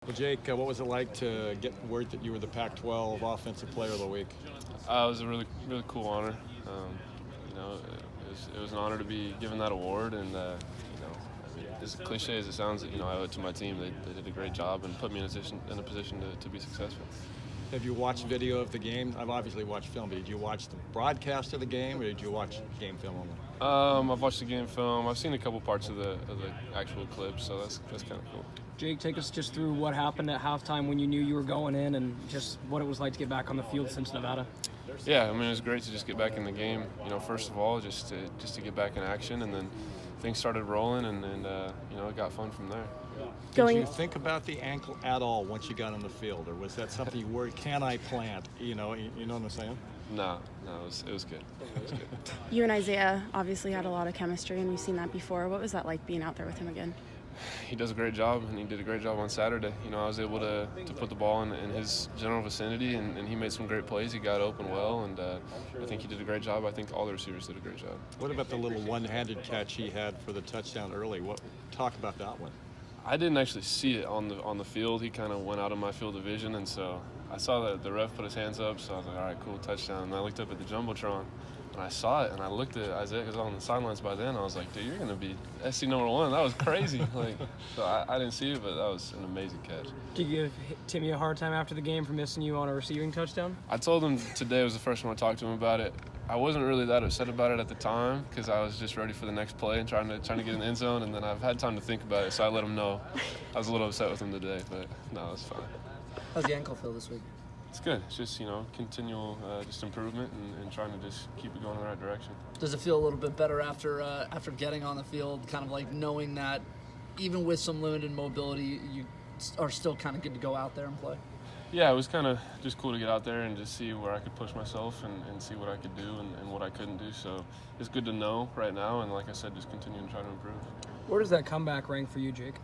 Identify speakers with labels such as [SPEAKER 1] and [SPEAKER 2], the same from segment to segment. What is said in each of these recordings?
[SPEAKER 1] Well, Jake, what was it like to get word that you were the Pac-12 Offensive Player of the Week?
[SPEAKER 2] It was a really, really cool honor. It was an honor to be given that award, and as cliche as it sounds, I owe it to my team. They did a great job and put me in a position to be successful.
[SPEAKER 1] Have you watched video of the game? I've obviously watched film, but did you watch the broadcast of the game, or did you watch game film only?
[SPEAKER 2] I've watched the game film. I've seen a couple parts of the actual clips, so that's kind of cool.
[SPEAKER 3] Jake, take us just through what happened at halftime when you knew you were going in, and just what it was like to get back on the field since Nevada.
[SPEAKER 2] Yeah, it was great to just get back in the game. First of all, just to get back in action, and then things started rolling, and it got fun from there.
[SPEAKER 1] Did you think about the ankle at all once you got on the field, or was that something you worried? Can I plant? You know what I'm saying?
[SPEAKER 2] No, it was good. It was good.
[SPEAKER 4] You and Isaiah obviously had a lot of chemistry, and we've seen that before. What was that like being out there with him again?
[SPEAKER 2] He does a great job, and he did a great job on Saturday. I was able to put the ball in his general vicinity, and he made some great plays. He got open well, and I think he did a great job. I think all the receivers did a great job.
[SPEAKER 1] What about the little one-handed catch he had for the touchdown early? Talk about that one.
[SPEAKER 2] I didn't actually see it on the field. He kind of went out of my field of vision, and so I saw that the ref put his hands up, so I was like, all right, cool, touchdown. And I looked up at the Jumbotron, and I saw it, and I looked at Isaiah, because I was on the sidelines by then. I was like, dude, you're going to be SC #1. That was crazy. So I didn't see it, but that was an amazing catch.
[SPEAKER 3] Did you give Timmy a hard time after the game for missing you on a receiving touchdown?
[SPEAKER 2] I told him today was the first time I talked to him about it. I wasn't really that upset about it at the time because I was just ready for the next play and trying to get in the end zone, and then I've had time to think about it, so I let him know. I was a little upset with him today, but no, it's fine.
[SPEAKER 5] How's the ankle feel this week?
[SPEAKER 2] It's good. It's just, continual just improvement and trying to just keep it going in the right direction.
[SPEAKER 5] Does it feel a little bit better after getting on the field, kind of like knowing that even with some limited mobility, you are still kind of good to go out there and play?
[SPEAKER 2] Yeah, it was kind of just cool to get out there and just see where I could push myself and see what I could do and what I couldn't do. So it's good to know right now, and like I said, just continue to try to improve.
[SPEAKER 3] Where does that comeback rank for you, Jake?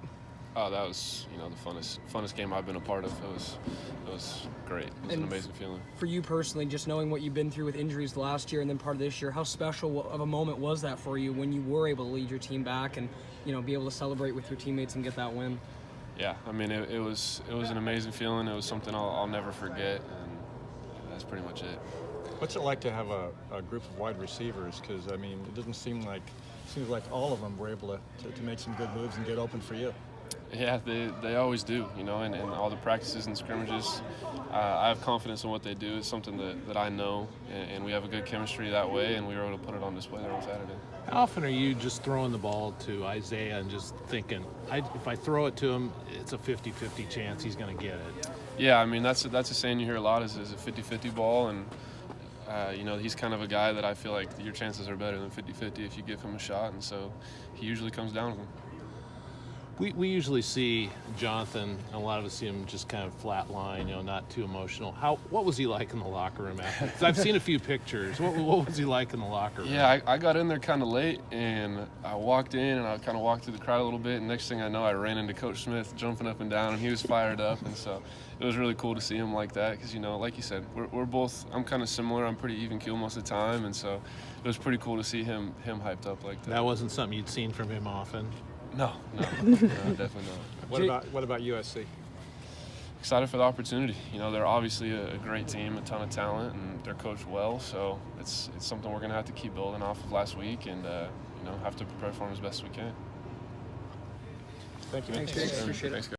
[SPEAKER 2] Oh, that was the funnest game I've been a part of. It was great. It was an amazing feeling.
[SPEAKER 3] For you personally, just knowing what you've been through with injuries last year and then part of this year, how special of a moment was that for you when you were able to lead your team back and be able to celebrate with your teammates and get that win?
[SPEAKER 2] Yeah, it was an amazing feeling. It was something I'll never forget, and that's pretty much it.
[SPEAKER 1] What's it like to have a group of wide receivers? Because it doesn't seems like all of them were able to make some good moves and get open for you.
[SPEAKER 2] Yeah, they always do, and all the practices and scrimmages. I have confidence in what they do. It's something that I know, and we have a good chemistry that way, and we were able to put it on display there on Saturday.
[SPEAKER 6] How often are you just throwing the ball to Isaiah and just thinking, if I throw it to him, it's a 50-50 chance he's going to get it?
[SPEAKER 2] Yeah, that's a saying you hear a lot is a 50-50 ball, and he's kind of a guy that I feel like your chances are better than 50-50 if you give him a shot, and so he usually comes down with them.
[SPEAKER 6] We usually see Jonathan, and a lot of us see him just kind of flatline, not too emotional. What was he like in the locker room after? 'Cause I've seen a few pictures. What was he like in the locker room?
[SPEAKER 2] Yeah, I got in there kind of late, and I walked in, and I kind of walked through the crowd a little bit, and next thing I know, I ran into Coach Smith jumping up and down, and he was fired up, and so it was really cool to see him like that because, like you said, we're both – I'm kind of similar. I'm pretty even keel most of the time, and so it was pretty cool to see him hyped up like that.
[SPEAKER 6] That wasn't something you'd seen from him often?
[SPEAKER 2] No, definitely not.
[SPEAKER 1] What about USC?
[SPEAKER 2] Excited for the opportunity. They're obviously a great team, a ton of talent, and they're coached well. So it's something we're going to have to keep building off of last week, and have to prepare for them as best as we can.
[SPEAKER 1] Thank you.
[SPEAKER 3] Thanks, Jake. Appreciate it.
[SPEAKER 2] Thanks, guys.